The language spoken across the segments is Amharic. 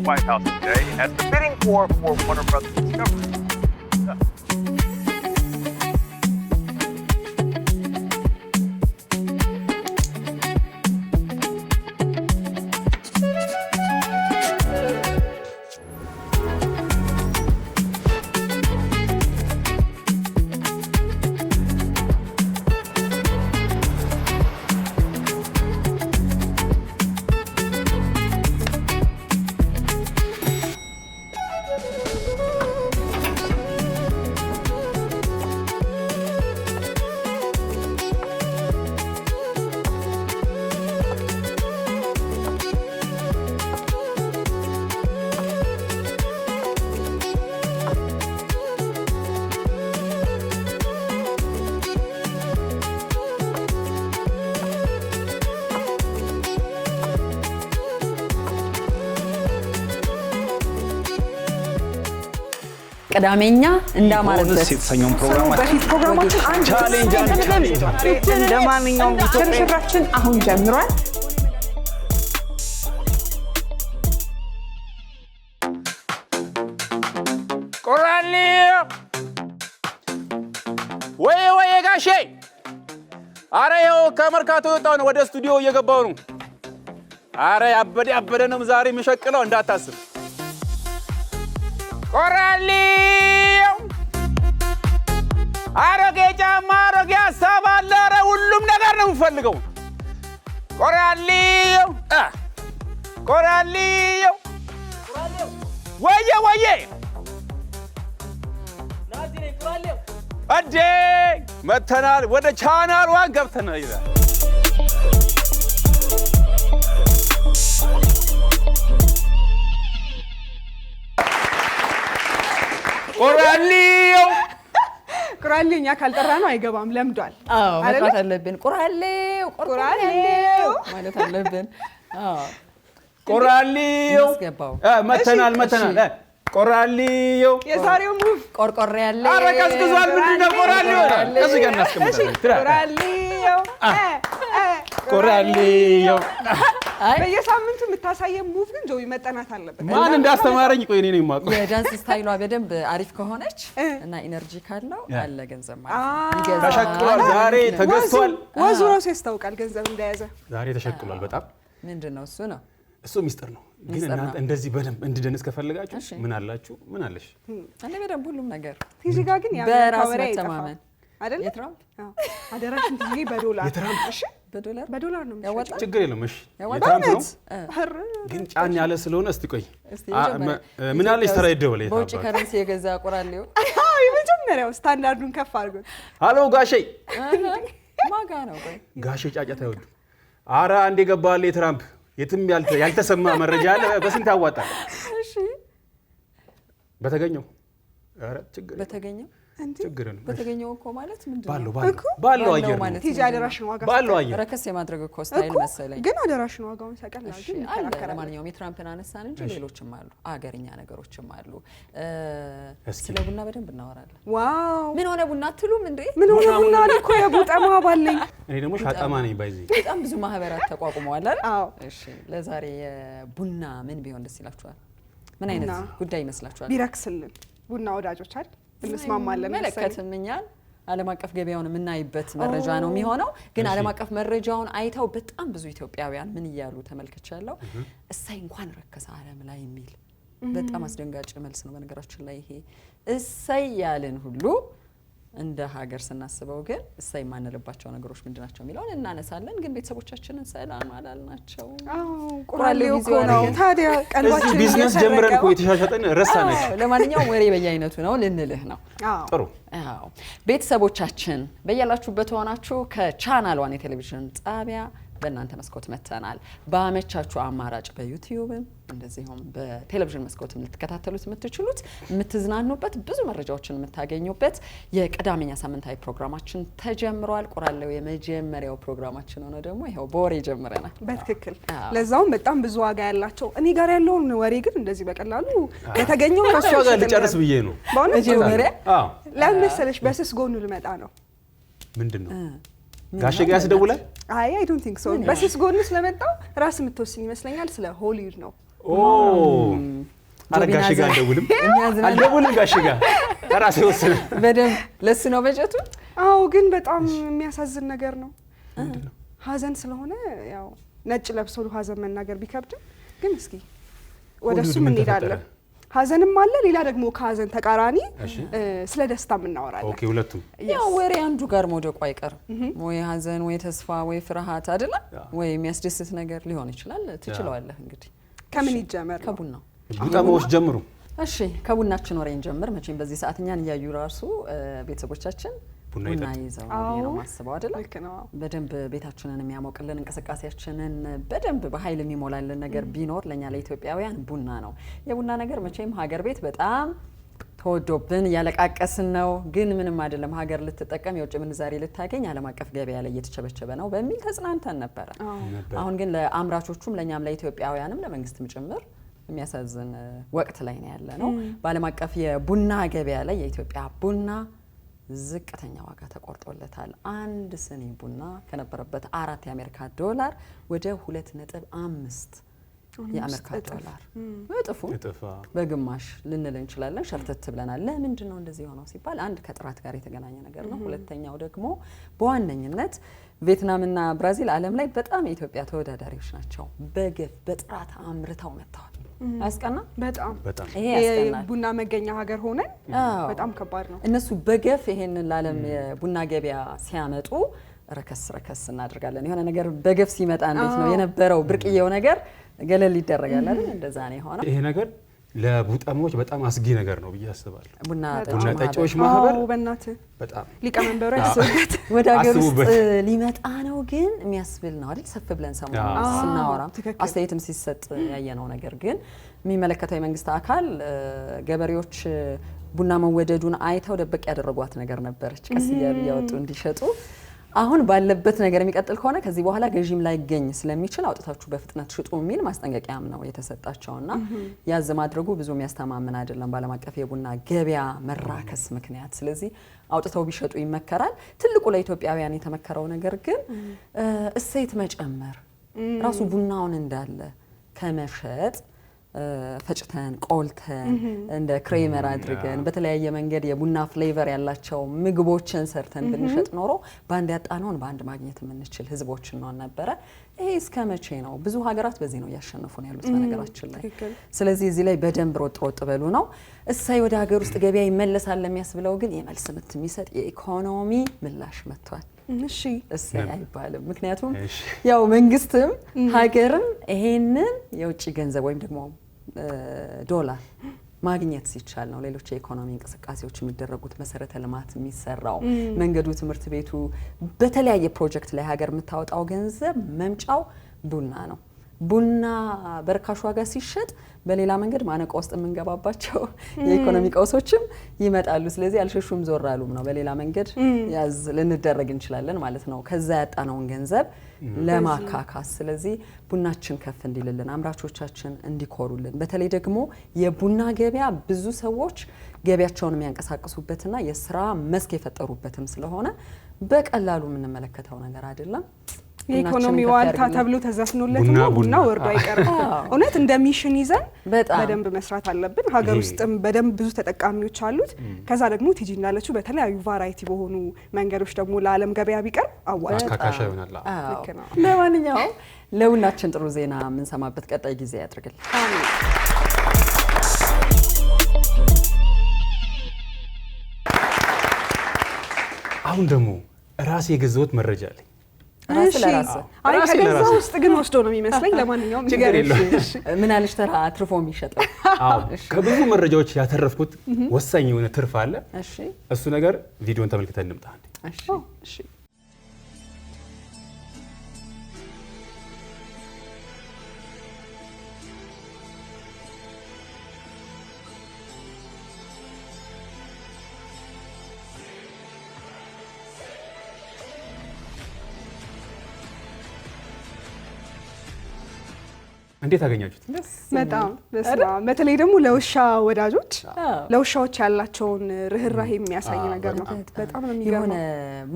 White House today as the bidding war for Warner Brothers Discovery. ቀዳሜኛ እንዳማረበት የተሰኘው ፕሮግራማችን ቻሌንጅ እንደማንኛውም ኢትዮጵያችን አሁን ጀምሯል። ቆራሌ ወይ ጋሼ አሬው ከመርካቶ ወጣው ነው ወደ ስቱዲዮ እየገባው ነው። አሬ ያበደ ነው ዛሬ የሚሸቅለው እንዳታስብ። ቆራሌ አሮጌ ጫማ አሮጌ ሀሳብ አለ። ኧረ ሁሉም ነገር ነው የምፈልገው። ቆራሌው ወየ አዴ መተናል። ወደ ቻናል ዋን ገብተናል ይላል። ቆራሌኛ ካልጠራ ነው አይገባም። ለምዷል። አዎ ማለት አለብን። ቆራሌው ማለት አለብን። አዎ ቆራሌው መተናል ቆራሌው የዛሬው ሙቭ ቆርቆሬ ያለ አረ ቀዝቅዟል። ምንድነው ቆራሌው? ከዚህ ጋር እናስቀምጣለን። ቆራሌው በየሳምንቱ የምታሳየው ሙቭ ግን ጆይ መጠናት አለበት። ማን እንዳስተማረኝ ቆይ እኔ ነኝ የማውቀው። የዳንስ ስታይሏ በደንብ አሪፍ ከሆነች እና ኢነርጂ ካለው አለ ገንዘብ ማለት ይገዛል። ተሸክሏል። ዛሬ ተገዝቷል። ወዙ ነው ያስታውቃል ገንዘብ እንደያዘ። ዛሬ ተሸክሏል። በጣም ምንድነው እሱ ነው? እሱ ሚስጥር ነው። ግን እናንተ እንደዚህ በደንብ እንድደንስ ከፈለጋችሁ ምን አላችሁ? ምን አለሽ? እኔ በደንብ ሁሉም ነገር ቲጂ ጋር ግን በራስ መተማመን አይደል? የትራምፕ አደራሽን ቲጂ በዶላር እሺ፣ በዶላር ነው የሚያወጣው። ችግር የለም። እሺ የትራምፕ ነው ግን ጫን ያለ ስለሆነ እስቲ ቆይ ምን አለሽ? ተራ ይደወል። በውጭ ከረንሲ የገዛ ቆራሌው የመጀመሪያው ስታንዳርዱን ከፍ አድርጎ ሃሎ ጋሼ ማጋ ነው። ቆይ ጋሼ ጫጫታ አይወዱ። ኧረ አንዴ ገባለ የትራምፕ የትም ያልተሰማ መረጃ አለ። በስንት ያዋጣል? እሺ በተገኘው ኧረ ችግር በተገኘው ችግር ነው። በተገኘው እኮ ማለት ምንድነው? ባለው አየር ማለት ቲጂ አደራሽን ዋጋ ባለው አየር ረከስ የማድረግ እኮ ስታይል መሰለኝ። ግን አደራሽን ዋጋውን ሰቀላል። ግን ለማንኛውም የትራምፕን አነሳን እንጂ ሌሎችም አሉ፣ አገርኛ ነገሮችም አሉ። ስለ ቡና በደንብ እናወራለን። ዋው ምን ሆነ ቡና አትሉም እንዴ? ምን ሆነ ቡና እኮ የቡጠማ ባለኝ። እኔ ደግሞ ሻጠማ ነኝ ባይዚ። በጣም ብዙ ማህበራት ተቋቁመዋል አይደል? አዎ። እሺ ለዛሬ ቡና ምን ቢሆን ደስ ይላችኋል? ምን አይነት ጉዳይ ይመስላችኋል? ቢረክስልን ቡና ወዳጆች አይደል? እንስማማለን። መለከትም እኛን ዓለም አቀፍ ገበያውን የምናይበት መረጃ ነው የሚሆነው። ግን ዓለም አቀፍ መረጃውን አይተው በጣም ብዙ ኢትዮጵያውያን ምን እያሉ ተመልክቻለሁ። እሳይ እንኳን ረከሰ ዓለም ላይ የሚል በጣም አስደንጋጭ መልስ ነው። በነገራችን ላይ ይሄ እሳይ ያልን ሁሉ እንደ ሀገር ስናስበው ግን እሳይ የማንልባቸው ነገሮች ምንድናቸው የሚለውን እናነሳለን። ግን ቤተሰቦቻችንን ሰላም አላልናቸው። ቆራሌው እኮ ነው ታዲያ ቀልባችን ቢዝነስ ጀምረን እኮ የተሻሻጠን ረሳነች። ለማንኛውም ወሬ በየአይነቱ ነው ልንልህ ነው። ጥሩ ቤተሰቦቻችን በያላችሁበት ሆናችሁ ከቻናል ዋን የቴሌቪዥን ጣቢያ በእናንተ መስኮት መተናል። በአመቻችሁ አማራጭ በዩቲዩብም እንደዚሁም በቴሌቪዥን መስኮትም ልትከታተሉት የምትችሉት የምትዝናኑበት ብዙ መረጃዎችን የምታገኙበት የቀዳሜኛ ሳምንታዊ ፕሮግራማችን ተጀምሯል። ቆራሌው የመጀመሪያው ፕሮግራማችን ሆነ ደግሞ ይሄው በወሬ ጀምረናል። በትክክል ለዛውም በጣም ብዙ ዋጋ ያላቸው እኔ ጋር ያለውን ወሬ ግን እንደዚህ በቀላሉ የተገኘው ከሷ ጋር ልጨርስ ብዬ ነው። መጀመሪያ ለምን መሰለሽ በስስ ጎኑ ልመጣ ነው። ምንድነው ጋሼ ጋር ያስደውላል? አይ ዶንት ቲንክ ሶ። በስስ ጎኑ ስለመጣው ራስ የምትወስኝ ይመስለኛል። ስለ ሆሊውድ ነው አረጋሽ ጋር አልደውልም ጋሽ ጋር ራሴ ወሰነ በደንብ ለሱ ነው በጀቱ። አዎ ግን በጣም የሚያሳዝን ነገር ነው። ሀዘን ስለሆነ ያው ነጭ ለብሶ ሀዘን መናገር ቢከብድም ግን እስኪ ወደሱ ምን እንሄዳለን። ሀዘንም አለ፣ ሌላ ደግሞ ከሀዘን ተቃራኒ ስለ ደስታ እናወራለን። ኦኬ ሁለቱም ያው ወሬ አንዱ ጋር መውደቁ አይቀርም። ወይ ሀዘን ወይ ተስፋ ወይ ፍርሃት አይደለ ወይ የሚያስደስት ነገር ሊሆን ይችላል። ትችላለህ እንግዲህ ከምን ይጀመር? ከቡናው ቡጣሞች ጀምሩ። እሺ ከቡናችን ወሬን ጀምር። መቼም በዚህ ሰዓት እኛን እያዩ ራሱ ቤተሰቦቻችን ቡና ይዘው ነው ማስበው አይደለ? በደንብ ቤታችንን የሚያሞቅልን እንቅስቃሴያችንን በደንብ በኃይል የሚሞላልን ነገር ቢኖር ለኛ ለኢትዮጵያውያን ቡና ነው። የቡና ነገር መቼም ሀገር ቤት በጣም ተወዶብን እያለቃቀስን ነው። ግን ምንም አይደለም፣ ሀገር ልትጠቀም የውጭ ምንዛሬ ልታገኝ ዓለም አቀፍ ገበያ ላይ እየተቸበቸበ ነው በሚል ተጽናንተን ነበረ። አሁን ግን ለአምራቾቹም ለኛም ለኢትዮጵያውያንም ለመንግስትም ጭምር የሚያሳዝን ወቅት ላይ ነው ያለ ነው። በዓለም አቀፍ የቡና ገበያ ላይ የኢትዮጵያ ቡና ዝቅተኛ ዋጋ ተቆርጦለታል። አንድ ስኒ ቡና ከነበረበት $4 የአሜሪካ ዶላር ወደ 2.5 የአሜሪካ ዶላር እጥፉ በግማሽ ልንል እንችላለን። ሸርተት ብለናል። ለምንድን ነው እንደዚህ ሆነው ሲባል አንድ ከጥራት ጋር የተገናኘ ነገር ነው። ሁለተኛው ደግሞ በዋነኝነት ቪየትናምና ብራዚል ዓለም ላይ በጣም የኢትዮጵያ ተወዳዳሪዎች ናቸው። በግፍ በጥራት አምርተው መጥተዋል። አስቀና በጣም ይሄ ያስቀናል። ቡና መገኛ ሀገር ሆነን በጣም ከባድ ነው። እነሱ በገፍ ይሄንን ለዓለም የቡና ገበያ ሲያመጡ ረከስ እናደርጋለን። የሆነ ነገር በገፍ ሲመጣ እንዴት ነው የነበረው ብርቅዬው ነገር ገለል ይደረጋል አይደል? እንደዛ ነው የሆነው። ይሄ ነገር ለቡጣሞች በጣም አስጊ ነገር ነው ብዬ አስባለሁ። ቡና ጠጪዎች ማህበር በእናትህ በጣም ሊቀመንበሩ ያስቡበት ወደ ሀገር ውስጥ ሊመጣ ነው ግን የሚያስብል ነው አይደል? ሰፍ ብለን ሰሞኑን ስናወራ አስተያየትም ሲሰጥ ያየነው ነገር ግን የሚመለከተው የመንግስት አካል ገበሬዎች ቡና መወደዱን አይተው ደበቅ ያደረጓት ነገር ነበረች። ቀስ እያሉ እያወጡ እንዲሸጡ አሁን ባለበት ነገር የሚቀጥል ከሆነ ከዚህ በኋላ ገዢም ላይ ገኝ ስለሚችል አውጥታችሁ በፍጥነት ሽጡ የሚል ማስጠንቀቂያም ነው የተሰጣቸውና ያዝ ማድረጉ ብዙ የሚያስተማምን አይደለም በዓለም አቀፍ የቡና ገበያ መራከስ ምክንያት። ስለዚህ አውጥተው ቢሸጡ ይመከራል። ትልቁ ለኢትዮጵያውያን የተመከረው ነገር ግን እሴት መጨመር ራሱ ቡናውን እንዳለ ከመሸጥ ፈጭተን ቆልተን እንደ ክሬመር አድርገን በተለያየ መንገድ የቡና ፍሌቨር ያላቸው ምግቦችን ሰርተን ብንሸጥ ኖሮ ባንድ ያጣነውን ባንድ ማግኘት የምንችል ህዝቦች እንሆን ነበረ። ይሄ እስከ መቼ ነው? ብዙ ሀገራት በዚህ ነው እያሸነፉ ነው ያሉት በነገራችን ላይ። ስለዚህ እዚህ ላይ በደንብ ሮጥ በሉ ነው። እሳይ ወደ ሀገር ውስጥ ገበያ ይመለሳል ለሚያስብለው ግን የመልስ ምት የሚሰጥ የኢኮኖሚ ምላሽ መጥቷል። እሺ እሳይ አይባልም። ምክንያቱም ያው መንግስትም ሀገርም ይሄንን የውጭ ገንዘብ ወይም ደግሞ ዶላር ማግኘት ሲቻል ነው ሌሎች የኢኮኖሚ እንቅስቃሴዎች የሚደረጉት፣ መሰረተ ልማት የሚሰራው፣ መንገዱ፣ ትምህርት ቤቱ፣ በተለያየ ፕሮጀክት ላይ ሀገር የምታወጣው ገንዘብ መምጫው ቡና ነው። ቡና በርካሽ ዋጋ ሲሸጥ በሌላ መንገድ ማነቆ ውስጥ የምንገባባቸው የኢኮኖሚ ቀውሶችም ይመጣሉ። ስለዚህ አልሸሹም ዞር አሉም ነው። በሌላ መንገድ ያዝ ልንደረግ እንችላለን ማለት ነው ከዛ ያጣነውን ገንዘብ ለማካካስ። ስለዚህ ቡናችን ከፍ እንዲልልን፣ አምራቾቻችን እንዲኮሩልን፣ በተለይ ደግሞ የቡና ገበያ ብዙ ሰዎች ገበያቸውን የሚያንቀሳቅሱበትና የስራ መስክ የፈጠሩበትም ስለሆነ በቀላሉ የምንመለከተው ነገር አይደለም። የኢኮኖሚ ዋልታ ተብሎ ተዘፍኖለት ነው ቡና ወርዶ አይቀርም። እውነት እንደ ሚሽን ይዘን በደንብ መስራት አለብን። ሀገር ውስጥም በደንብ ብዙ ተጠቃሚዎች አሉት። ከዛ ደግሞ ቲጂ እንዳለችው በተለያዩ ቫራይቲ በሆኑ መንገዶች ደግሞ ለዓለም ገበያ ቢቀርብ አዋጭ ካካሻ ይሆናል። ለማንኛውም ለቡናችን ጥሩ ዜና የምንሰማበት ቀጣይ ጊዜ ያድርግልን። አሁን ደግሞ ራሴ የገዛሁት መረጃ አለኝ። አይ ከገዛ ውስጥ ግን ወስዶ ነው የሚመስለኝ። ለማንኛውም ችግር የለውም። ምን አለሽ ተራ አትርፎ የሚሸጠው? አዎ ከብዙ መረጃዎች ያተረፍኩት ወሳኝ የሆነ ትርፍ አለ። እሱ ነገር ቪዲዮን ተመልክተን እንምጣ። እሺ እንዴት አገኛችሁት? በጣም በተለይ ደግሞ ለውሻ ወዳጆች ለውሻዎች ያላቸውን ርህራሄ የሚያሳይ ነገር ነው። በጣም ነው የሚገርመው። የሆነ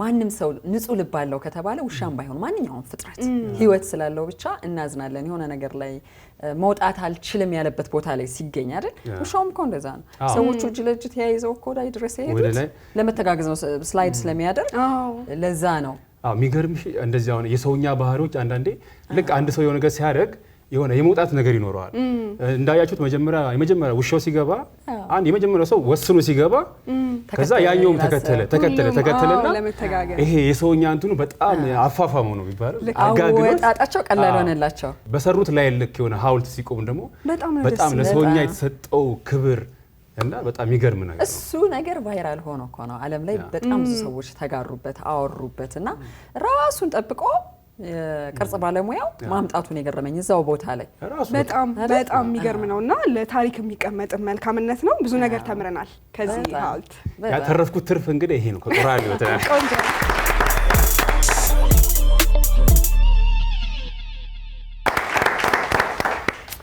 ማንም ሰው ንጹህ ልብ አለው ከተባለ ውሻም ባይሆን ማንኛውም ፍጥረት ህይወት ስላለው ብቻ እናዝናለን። የሆነ ነገር ላይ መውጣት አልችልም ያለበት ቦታ ላይ ሲገኝ አይደል? ውሻውም እኮ እንደዛ ነው። ሰዎቹ እጅ ለእጅ ተያይዘው እኮ ላይ ድረስ ይሄዱት ለመተጋገዝ ነው፣ ስላይድ ስለሚያደርግ ለዛ ነው። የሚገርምሽ እንደዚህ አሁን የሰውኛ ባህሪዎች አንዳንዴ ልክ አንድ ሰው የሆነ ነገር ሲያደርግ የሆነ የመውጣት ነገር ይኖረዋል። እንዳያችሁት የመጀመሪያ ውሻው ሲገባ አንድ የመጀመሪያው ሰው ወስኖ ሲገባ ከዛ ያኛውም ተከተለና ይሄ የሰውኛ እንትኑ በጣም አፋፋመው ነው የሚባለው። አጋግሎታቸው ቀላል ሆነላቸው። በሰሩት ላይ ልክ የሆነ ሐውልት ሲቆም ደግሞ በጣም ለሰውኛ የተሰጠው ክብር እና በጣም የሚገርም ነገር እሱ ነገር ቫይራል ሆኖ እኮ ነው ዓለም ላይ በጣም ብዙ ሰዎች ተጋሩበት አወሩበት እና ራሱን ጠብቆ የቅርጽ ባለሙያው ማምጣቱን የገረመኝ እዛው ቦታ ላይ በጣም የሚገርም ነውና ለታሪክ የሚቀመጥ መልካምነት ነው። ብዙ ነገር ተምረናል ከዚህ ሐውልት። ያተረፍኩት ትርፍ እንግዲህ ይሄ ነው ከቆራሌው ተናል።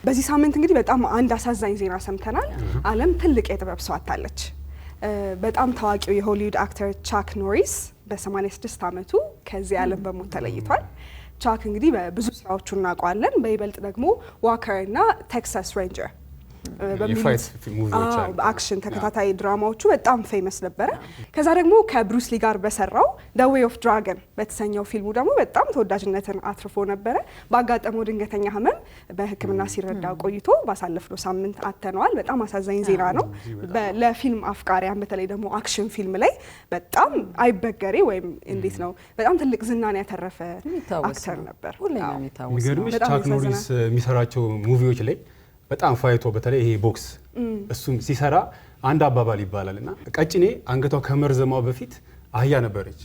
በዚህ ሳምንት እንግዲህ በጣም አንድ አሳዛኝ ዜና ሰምተናል። ዓለም ትልቅ የጥበብ ሰው አጣለች። በጣም ታዋቂው የሆሊውድ አክተር ቻክ ኖሪስ በ86 ዓመቱ ከዚህ ዓለም በሞት ተለይቷል። ቻክ እንግዲህ በብዙ ስራዎቹ እናውቀዋለን። በይበልጥ ደግሞ ዋከር እና ቴክሳስ ሬንጀር በሚሉት አክሽን ተከታታይ ድራማዎቹ በጣም ፌመስ ነበረ። ከዛ ደግሞ ከብሩስ ሊ ጋር በሰራው ዘ ዌይ ኦፍ ድራገን በተሰኘው ፊልሙ ደግሞ በጣም ተወዳጅነትን አትርፎ ነበረ። ባጋጠመው ድንገተኛ ህመም በሕክምና ሲረዳ ቆይቶ ባሳለፍነው ሳምንት አተነዋል። በጣም አሳዛኝ ዜና ነው። ለፊልም አፍቃሪያን በተለይ ደግሞ አክሽን ፊልም ላይ በጣም አይበገሬ ወይም እንዴት ነው በጣም ትልቅ ዝናን ያተረፈ አክተር ነበር። የሚገርምሽ ቻክ ኖሪስ የሚሰራቸው ሙቪዎች ላይ በጣም ፋይቶ በተለይ ይሄ ቦክስ እሱም ሲሰራ አንድ አባባል ይባላል እና ቀጭኔ አንገቷ ከመርዘማው በፊት አህያ ነበረች።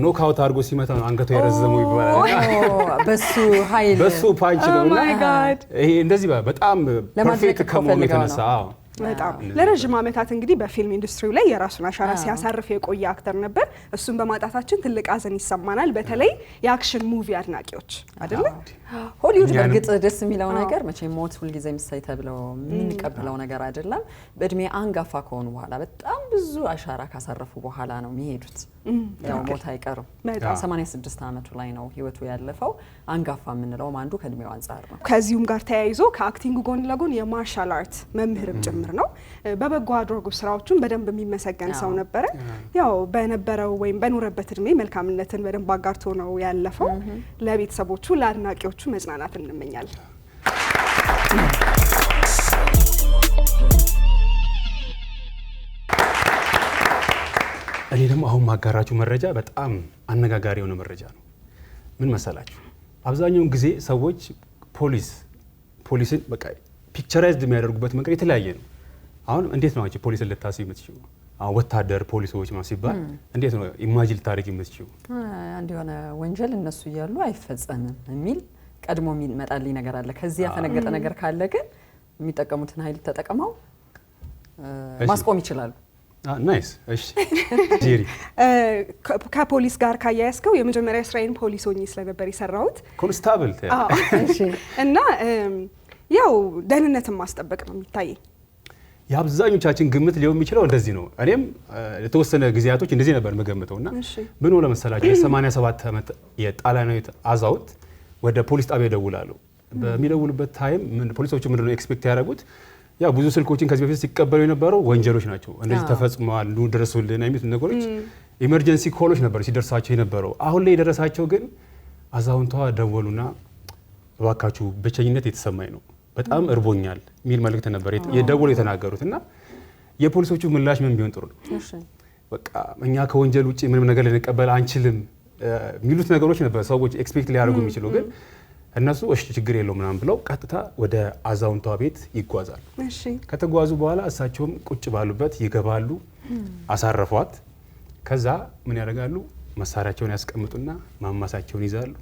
ኖክአውት አድርጎ ሲመታ ነው አንገቷ የረዘመው ይባላል። በሱ ፓንች ነውና ይሄ እንደዚህ በጣም ፐርፌክት ከመሆኑ የተነሳ በጣም ለረጅም ዓመታት እንግዲህ በፊልም ኢንዱስትሪው ላይ የራሱን አሻራ ሲያሳርፍ የቆየ አክተር ነበር። እሱን በማጣታችን ትልቅ ሐዘን ይሰማናል። በተለይ የአክሽን ሙቪ አድናቂዎች አይደለ? ሆሊውድ በእርግጥ ደስ የሚለው ነገር መቼም ሞት ሁልጊዜ ምሳሌ ተብለው የምንቀበለው ነገር አይደለም። በእድሜ አንጋፋ ከሆኑ በኋላ በጣም ብዙ አሻራ ካሳረፉ በኋላ ነው የሚሄዱት። ያው ሞት አይቀርም። 86 ዓመቱ ላይ ነው ህይወቱ ያለፈው። አንጋፋ የምንለውም አንዱ ከእድሜው አንጻር ነው። ከዚሁም ጋር ተያይዞ ከአክቲንግ ጎን ለጎን የማርሻል አርት መምህርም ጭምር ነው። በበጎ አድራጎት ስራዎቹን በደንብ የሚመሰገን ሰው ነበረ። ያው በነበረው ወይም በኖረበት እድሜ መልካምነትን በደንብ አጋርቶ ነው ያለፈው። ለቤተሰቦቹ ለአድናቂዎቹ መጽናናት እንመኛለን። እኔ ደግሞ አሁን ማጋራችሁ መረጃ በጣም አነጋጋሪ የሆነ መረጃ ነው። ምን መሰላችሁ? አብዛኛውን ጊዜ ሰዎች ፖሊስን በቃ ፒክቸራይዝድ የሚያደርጉበት መንገድ የተለያየ ነው። አሁን እንዴት ነው አንቺ ፖሊስን ልታስቢ የምትችይው? ወታደር ፖሊሶች ነው ሲባል እንዴት ነው ኢማጂን ልታደርጊ የምትችይው? አንድ የሆነ ወንጀል እነሱ እያሉ አይፈጸምም የሚል ቀድሞ የሚመጣልኝ ነገር አለ። ከዚህ ያፈነገጠ ነገር ካለ ግን የሚጠቀሙትን ኃይል ተጠቅመው ማስቆም ይችላሉ። ናይስ። እሺ ጄሪ ከፖሊስ ጋር ካያያዝከው የመጀመሪያ ስራዬን ፖሊስ ሆኜ ስለነበር የሰራሁት ኮንስታብል እና ያው ደህንነትን ማስጠበቅ ነው የሚታየኝ። የአብዛኞቻችን ግምት ሊሆን የሚችለው እንደዚህ ነው። እኔም የተወሰነ ጊዜያቶች እንደዚህ ነበር የምገምተውና ምን ሆነ መሰላችሁ? የ87 ዓመት የጣሊያናዊት አዛውንት ወደ ፖሊስ ጣቢያ ይደውላሉ። በሚደውሉበት ታይም ፖሊሶቹ ምንድነው ኤክስፔክት ያደረጉት? ያው ብዙ ስልኮችን ከዚህ በፊት ሲቀበሉ የነበረው ወንጀሎች ናቸው። እንደዚህ ተፈጽመዋል ኑ ድረሱልን አይነት ነገሮች ኢመርጀንሲ ኮሎች ነበር ሲደርሳቸው የነበረው። አሁን ላይ የደረሳቸው ግን አዛውንቷ ደወሉና እባካችሁ ብቸኝነት የተሰማኝ ነው፣ በጣም እርቦኛል የሚል መልእክት ነበር የደወሉ የተናገሩት። እና የፖሊሶቹ ምላሽ ምን ቢሆን ጥሩ ነው? በቃ እኛ ከወንጀል ውጪ ምንም ነገር ልንቀበል አንችልም የሚሉት ነገሮች ነበር ሰዎች ኤክስፔክት ሊያደርጉ የሚችሉ። ግን እነሱ እሺ ችግር የለው ምናምን ብለው ቀጥታ ወደ አዛውንቷ ቤት ይጓዛሉ። ከተጓዙ በኋላ እሳቸውም ቁጭ ባሉበት ይገባሉ፣ አሳረፏት። ከዛ ምን ያደርጋሉ? መሳሪያቸውን ያስቀምጡና ማማሳቸውን ይዛሉ።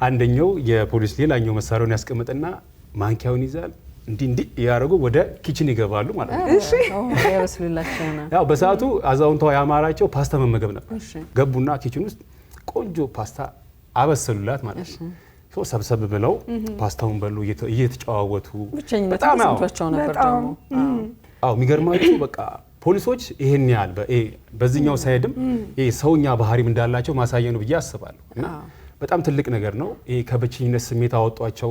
አንደኛው የፖሊስ ሌላኛው መሳሪያውን ያስቀምጥና ማንኪያውን ይዛል። እንዲህ ያደረጉ ወደ ኪችን ይገባሉ ማለት ነው። እሺ ያበስሉላቸውና ያው በሰዓቱ አዛውንቷ ያማራቸው ፓስታ መመገብ ነበር። ገቡና ኪችን ውስጥ ቆንጆ ፓስታ አበሰሉላት ማለት ነው። ሰብሰብ ብለው ፓስታውን በሉ እየተጨዋወቱ በጣም ተሰምቷቸው ነበር ደግሞ የሚገርማችሁ በቃ ፖሊሶች ይሄን ያህል በዚህኛው ሳይድም ይሄ ሰውኛ ባህሪም እንዳላቸው ማሳያ ነው ብዬ አስባለሁ እና በጣም ትልቅ ነገር ነው። ይሄ ከብቸኝነት ስሜት አወጧቸው።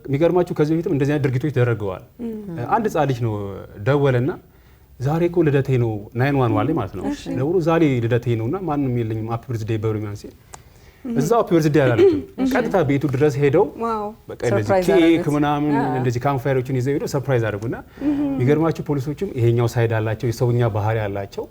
የሚገርማችሁ ከዚህ በፊትም እንደዚህ አይነት ድርጊቶች ተደርገዋል። አንድ ሕፃን ልጅ ነው ደወለና ዛሬ እኮ ልደቴ ነው 911 ላይ ማለት ነው ደውሎ ዛሬ ልደቴ ነውና ማንንም የለኝም ሃፒ በርዝዴይ በሉኛን ሲል እዛው ሃፒ በርዝዴይ አላለችም። ቀጥታ ቤቱ ድረስ ሄደው በቃ እንደዚህ ኬክ ምናምን እንደዚህ ካምፋየሮችን ይዘው ሄደው ሰርፕራይዝ አድርጉና የሚገርማችሁ ፖሊሶችም ይሄኛው ሳይድ አላቸው፣ የሰውኛ ባህሪ አላቸው።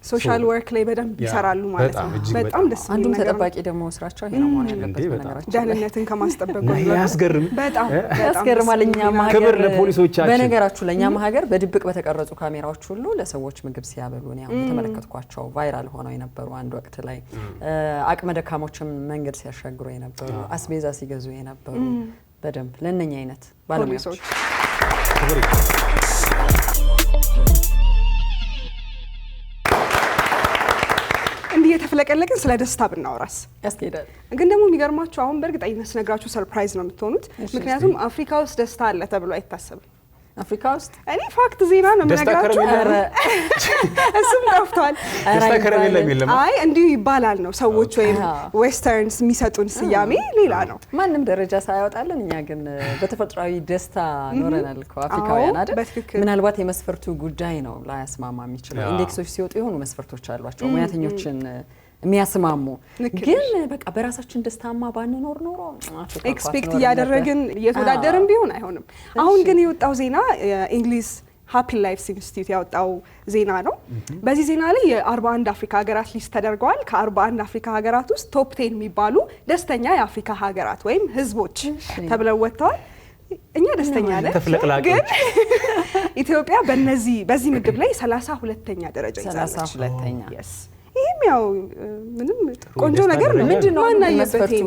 ሶሻል ወርክ ላይ በደንብ ይሰራሉ ማለት ነው። በጣም ደስ የሚል አንዱም ተጠባቂ ደግሞ ስራቸው ይሄ ነው ማለት ያለበት ነገራችን ደህንነትን ከማስጠበቅ ነው። ያስገርም በጣም ያስገርማል። እኛም ሀገር ክብር ለፖሊሶቻችን። በነገራችሁ ለኛም ሀገር በድብቅ በተቀረጹ ካሜራዎች ሁሉ ለሰዎች ምግብ ሲያበሉ ነው የተመለከትኳቸው። ቫይራል ሆነው የነበሩ አንድ ወቅት ላይ አቅመ ደካሞችም መንገድ ሲያሻግሩ የነበሩ አስቤዛ ሲገዙ የነበሩ በደንብ ለነኛ አይነት ባለሙያዎች የተፈለቀለቀን ስለ ደስታ ብናወራስ ያስኬዳል። ግን ደግሞ የሚገርማችሁ አሁን በእርግጠኝነት ስነግራችሁ ሰርፕራይዝ ነው የምትሆኑት። ምክንያቱም አፍሪካ ውስጥ ደስታ አለ ተብሎ አይታሰብም። አፍሪካ ውስጥ እኔ ፋክት ዜና ነው የምነግራችሁ። እሱም ጠፍቷል። ደስታ ከረሜላ የለም። አይ እንዲሁ ይባላል ነው ሰዎች ወይም ዌስተርንስ የሚሰጡን ስያሜ ሌላ ነው። ማንም ደረጃ ሳያወጣልን እኛ ግን በተፈጥሯዊ ደስታ ኖረናል እኮ አፍሪካውያን አይደል? ምናልባት የመስፈርቱ ጉዳይ ነው ላያስማማ የሚችለው። ኢንዴክሶች ሲወጡ የሆኑ መስፈርቶች አሏቸው ሙያተኞችን የሚያስማሙ። ግን በቃ በራሳችን ደስታማ ባንኖር ኖሮ ኤክስፔክት እያደረግን እየተወዳደርን ቢሆን አይሆንም። አሁን ግን የወጣው ዜና እንግሊዝ ሃፒ ላይፍስ ኢንስቲትዩት ያወጣው ዜና ነው። በዚህ ዜና ላይ የ41 አፍሪካ ሀገራት ሊስት ተደርገዋል። ከ41 አፍሪካ ሀገራት ውስጥ ቶፕ 10 የሚባሉ ደስተኛ የአፍሪካ ሀገራት ወይም ህዝቦች ተብለው ወጥተዋል። እኛ ደስተኛ ነን፣ ግን ኢትዮጵያ በዚህ ምድብ ላይ 32ኛ ደረጃ ይዛለች። 32ኛ ይሄም ያው ምንም ቆንጆ ነገር ነው። ምንድነው መስፈርቱ?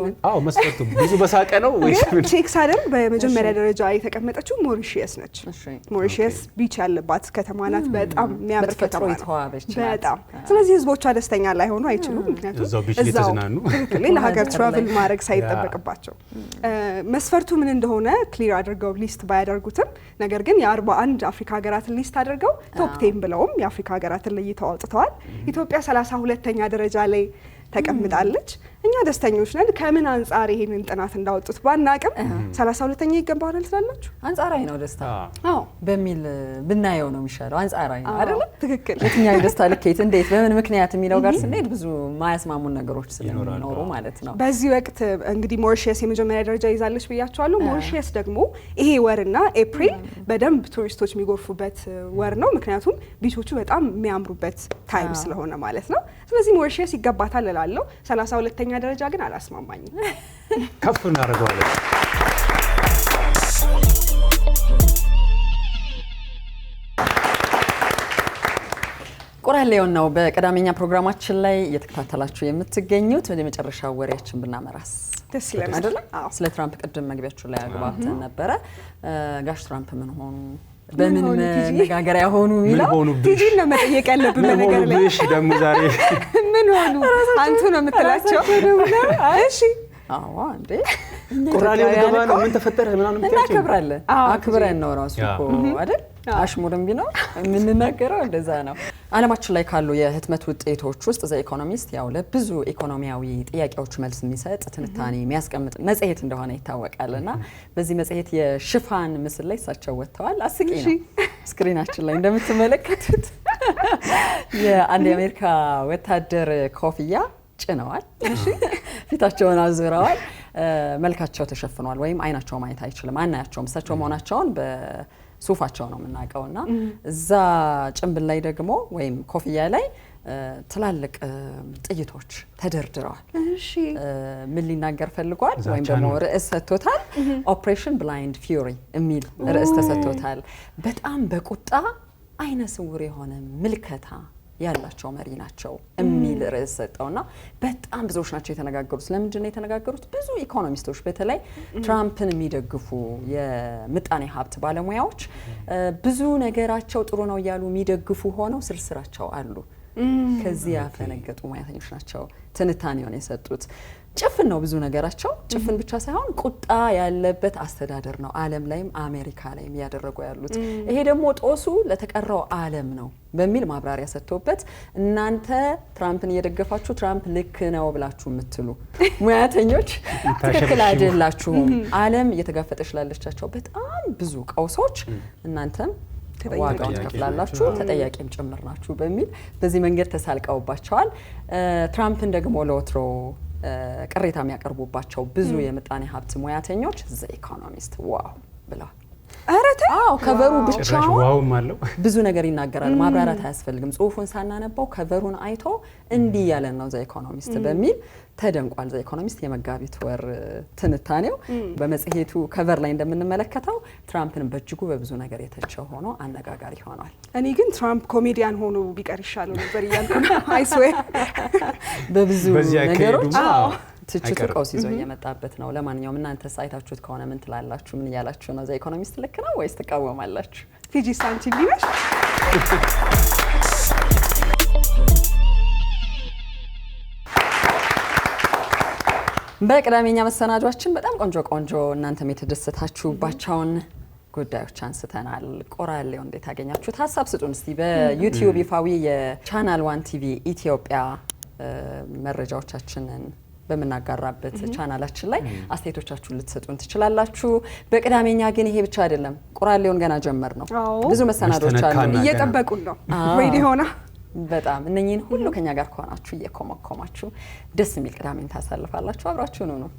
መስፈርቱ ብዙ በሳቀ ነው ወይስ ምን? ቼክ ሳደር በመጀመሪያ ደረጃ የተቀመጠችው ሞሪሺየስ ነች። ሞሪሺየስ ቢች ያለባት ከተማ ናት። በጣም የሚያምር ከተማ ነው። በጣም ስለዚህ ህዝቦቿ ደስተኛ ላይሆኑ አይችሉም። ምክንያቱም እዛው ሌላ ሀገር ትራቭል ማድረግ ሳይጠበቅባቸው መስፈርቱ ምን እንደሆነ ክሊር አድርገው ሊስት ባያደርጉትም ነገር ግን የ41 አፍሪካ ሀገራትን ሊስት አድርገው ቶፕ 10 ብለውም የአፍሪካ ሀገራትን ለይተው አውጥተዋል። ኢትዮጵያ 32ኛ ደረጃ ላይ ተቀምጣለች። እኛ ደስተኞች ነን። ከምን አንጻር ይሄንን ጥናት እንዳወጡት ባናቅም 32ኛ ይገባዋል ትላላችሁ? አንጻራዊ ነው ደስታ በሚል ብናየው ነው የሚሻለው። አንጻራዊ ነው አይደል? ትክክል። የትኛው ደስታ ልኬት እንዴት በምን ምክንያት የሚለው ጋር ስንሄድ ብዙ ማያስማሙን ነገሮች ስለሚኖሩ ማለት ነው። በዚህ ወቅት እንግዲህ ሞሪሺየስ የመጀመሪያ ደረጃ ይዛለች ብያቸዋለሁ። ሞሪሺየስ ደግሞ ይሄ ወርና ኤፕሪል በደንብ ቱሪስቶች የሚጎርፉበት ወር ነው። ምክንያቱም ቢቾቹ በጣም የሚያምሩበት ታይም ስለሆነ ማለት ነው። ስለዚህ ሞሪሺየስ ይገባታል እላለሁ። 32ኛ ደረጃ ግን አላስማማኝም። ከፍ እናደርገዋለን። ቆራሌውን ነው በቀዳሚኛ ፕሮግራማችን ላይ እየተከታተላችሁ የምትገኙት። ወደ መጨረሻው ወሬያችን ብናመራስ ደስ ይላል አይደል? ስለ ትራምፕ ቅድም መግቢያችሁ ላይ አግባብተን ነበረ። ጋሽ ትራምፕ ምን ሆኑ በምን መነጋገሪያ ሆኑ ይላል። ቲጂ ነው መጠየቅ ያለብን ነገር ላይ ደግሞ ዛሬ ምን ሆኑ አንቱ ነው የምትላቸው? እሺ አዎ እንዴ ቆራሌው ገባ ነው ምን ተፈጠረ ምናምን እናከብራለን። አክብረን ነው ራሱ እኮ አይደል? አሽሙርም ቢኖር የምንናገረው እንደዛ ነው። ዓለማችን ላይ ካሉ የህትመት ውጤቶች ውስጥ ዘ ኢኮኖሚስት ያው ለብዙ ኢኮኖሚያዊ ጥያቄዎች መልስ የሚሰጥ ትንታኔ የሚያስቀምጥ መጽሔት እንደሆነ ይታወቃልና በዚህ መጽሔት የሽፋን ምስል ላይ እሳቸው ወጥተዋል። አስቂ ነው። ስክሪናችን ላይ እንደምትመለከቱት የአንድ የአሜሪካ ወታደር ኮፍያ ጭነዋል። ፊታቸውን አዙረዋል። መልካቸው ተሸፍኗል ወይም አይናቸው ማየት አይችልም። አናያቸውም። እሳቸው መሆናቸውን ሱፋቸው ነው የምናውቀውና እዛ ጭንብል ላይ ደግሞ ወይም ኮፍያ ላይ ትላልቅ ጥይቶች ተደርድረዋል። እሺ ምን ሊናገር ፈልጓል ወይም ደግሞ ርዕስ ሰጥቶታል። ኦፕሬሽን ብላይንድ ፊውሪ የሚል ርዕስ ተሰጥቶታል። በጣም በቁጣ አይነ ስውር የሆነ ምልከታ ያላቸው መሪ ናቸው የሚል ርዕስ ሰጠውና በጣም ብዙዎች ናቸው የተነጋገሩት። ስለምንድን ነው የተነጋገሩት? ብዙ ኢኮኖሚስቶች በተለይ ትራምፕን የሚደግፉ የምጣኔ ሀብት ባለሙያዎች ብዙ ነገራቸው ጥሩ ነው እያሉ የሚደግፉ ሆነው ስርስራቸው አሉ። ከዚህ ያፈነገጡ ሙያተኞች ናቸው ትንታኔውን የሰጡት። ጭፍን ነው ብዙ ነገራቸው። ጭፍን ብቻ ሳይሆን ቁጣ ያለበት አስተዳደር ነው ዓለም ላይም አሜሪካ ላይም ያደረጉ ያሉት። ይሄ ደግሞ ጦሱ ለተቀረው ዓለም ነው በሚል ማብራሪያ ሰጥቶበት እናንተ ትራምፕን እየደገፋችሁ ትራምፕ ልክ ነው ብላችሁ የምትሉ ሙያተኞች ትክክል አይደላችሁም። ዓለም እየተጋፈጠች ላለቻቸው በጣም ብዙ ቀውሶች እናንተም ዋጋውን ትከፍላላችሁ፣ ተጠያቂም ጭምር ናችሁ በሚል በዚህ መንገድ ተሳልቀውባቸዋል። ትራምፕን ደግሞ ለወትሮ ቅሬታ የሚያቀርቡባቸው ብዙ የምጣኔ ሀብት ሙያተኞች ዘ ኢኮኖሚስት ዋው ብለዋል። አዎ ከቨሩ ብቻውን ብዙ ነገር ይናገራል። ማብራራት አያስፈልግም። ጽሁፉን ሳናነባው ከቨሩን አይቶ እንዲህ ያለን ነው ዘ ኢኮኖሚስት በሚል ተደንቋል። ዘ ኢኮኖሚስት የመጋቢት ወር ትንታኔው በመጽሔቱ ከቨር ላይ እንደምንመለከተው ትራምፕን በእጅጉ በብዙ ነገር የተቸው ሆኖ አነጋጋሪ ሆኗል። እኔ ግን ትራምፕ ኮሜዲያን ሆኖ ቢቀር ይሻለው ነበር እያልኩ ነው። አይስዌር በብዙ ነገሮች ትችቱ ቀውስ ይዞ እየመጣበት ነው። ለማንኛውም እናንተ ሳይታችሁት ከሆነ ምን ትላላችሁ? ምን እያላችሁ ነው? ዘ ኢኮኖሚስት ልክ ነው ወይስ ትቃወማላችሁ? ቲጂ ሳንቺ ቢነሽ በቅዳሜኛ መሰናዷችን በጣም ቆንጆ እናንተም የተደሰታችሁባቸውን ጉዳዮች አንስተናል። ቆራሌው እንዴት አገኛችሁት? ሀሳብ ስጡን እስቲ። በዩቲዩብ ይፋዊ የቻናል 1 ቲቪ ኢትዮጵያ መረጃዎቻችንን በመናጋራበት ቻናላችን ላይ አስተያየቶቻችሁን ልትሰጡን ትችላላችሁ። በቅዳሜኛ ግን ይሄ ብቻ አይደለም። ቆራሌውን ገና ጀመር ነው። ብዙ መሰናዶች አሉ እየጠበቁን ነው። ወይኔ ሆና በጣም እነኚህን ሁሉ ከኛ ጋር ከሆናችሁ እየኮመኮማችሁ ደስ የሚል ቅዳሜን ታሳልፋላችሁ። አብራችሁን ነው